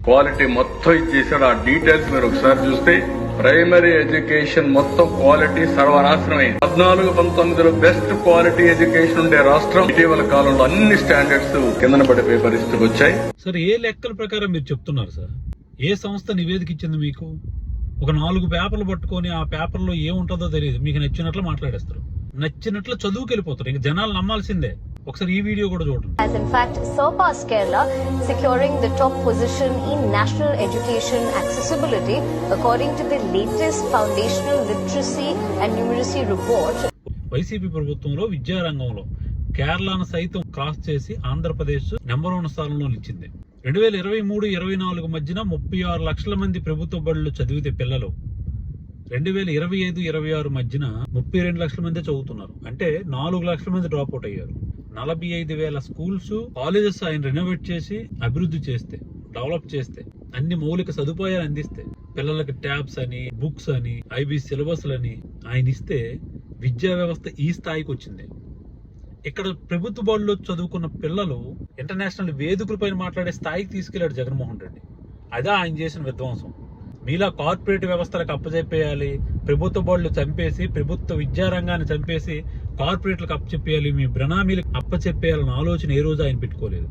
Quality మొత్తం ఇచ్చేసాడు. ఆ డీటెయిల్స్ మీరు ఒకసారి చూస్తే ప్రైమరీ ఎడ్యుకేషన్ మొత్తం క్వాలిటీ సర్వనాశనమైంది. 14-19లో బెస్ట్ క్వాలిటీ ఎడ్యుకేషన్ ఉండే రాష్ట్రం ఇటీవల కాలంలో అన్ని స్టాండర్డ్స్ కిందన పడిపోయే పరిస్థితికి వచ్చాయి. సార్ ఏ లెక్కల ప్రకారం మీరు చెప్తున్నారు సార్? ఏ సంస్థ నివేదిక ఇచ్చింది మీకు? ఒక 4 పేపర్లు పట్టుకొని ఆ పేపర్లో ఏముంటుందో తెలియదు, మీకు నచ్చినట్లు మాట్లాడేస్తారు, నచ్చినట్లు చదువుకెళ్ళిపోతారు. ఇంక జనాలు నమ్మాల్సిందే. ఒకసారి ఈ వీడియో కూడా చూడండి. Has in fact surpassed Kerala, securing the top position in national education accessibility according to the latest foundational literacy and numeracy report. YCP ప్రభుత్వంలో విద్యారంగంలో కేరళను సైతం క్రాస్ చేసి ఆంధ్రప్రదేశ్ నెంబర్ 1 స్థానంలో నిలిచింది. 2023-24 మధ్యన 36 లక్షల మంది ప్రభుత్వ బడులు చదివితే పిల్లలు 2025-26 మధ్యన 32 లక్షల మంది చదువుతున్నారు. అంటే 4 లక్షల మంది డ్రాప్ అవుట్ అయ్యారు. 45,000 స్కూల్స్, కాలేజెస్ ఆయన రెనోవేట్ చేసి అభివృద్ధి చేస్తే, డెవలప్ చేస్తే, అన్ని మౌలిక సదుపాయాలు అందిస్తే, పిల్లలకి ట్యాబ్స్ అని, బుక్స్ అని, ఐబీ సిలబస్లని ఆయన ఇస్తే విద్యా వ్యవస్థ ఈ స్థాయికి వచ్చింది. ఇక్కడ ప్రభుత్వ బడుల్లో చదువుకున్న పిల్లలు ఇంటర్నేషనల్ వేదికలపైన మాట్లాడే స్థాయికి తీసుకెళ్లాడు జగన్మోహన్ రెడ్డి. అదే ఆయన చేసిన విధ్వంసం. మీలా కార్పొరేట్ వ్యవస్థలకు అప్పచెప్పేయాలి, ప్రభుత్వ బడులు చంపేసి, ప్రభుత్వ విద్యారంగాన్ని చంపేసి కార్పొరేట్లకు అప్పచెప్పేయాలి, మీ బ్రనామీలకు అప్పచెప్పేయాలన్న ఆలోచన ఏ రోజు ఆయన పెట్టుకోలేదు.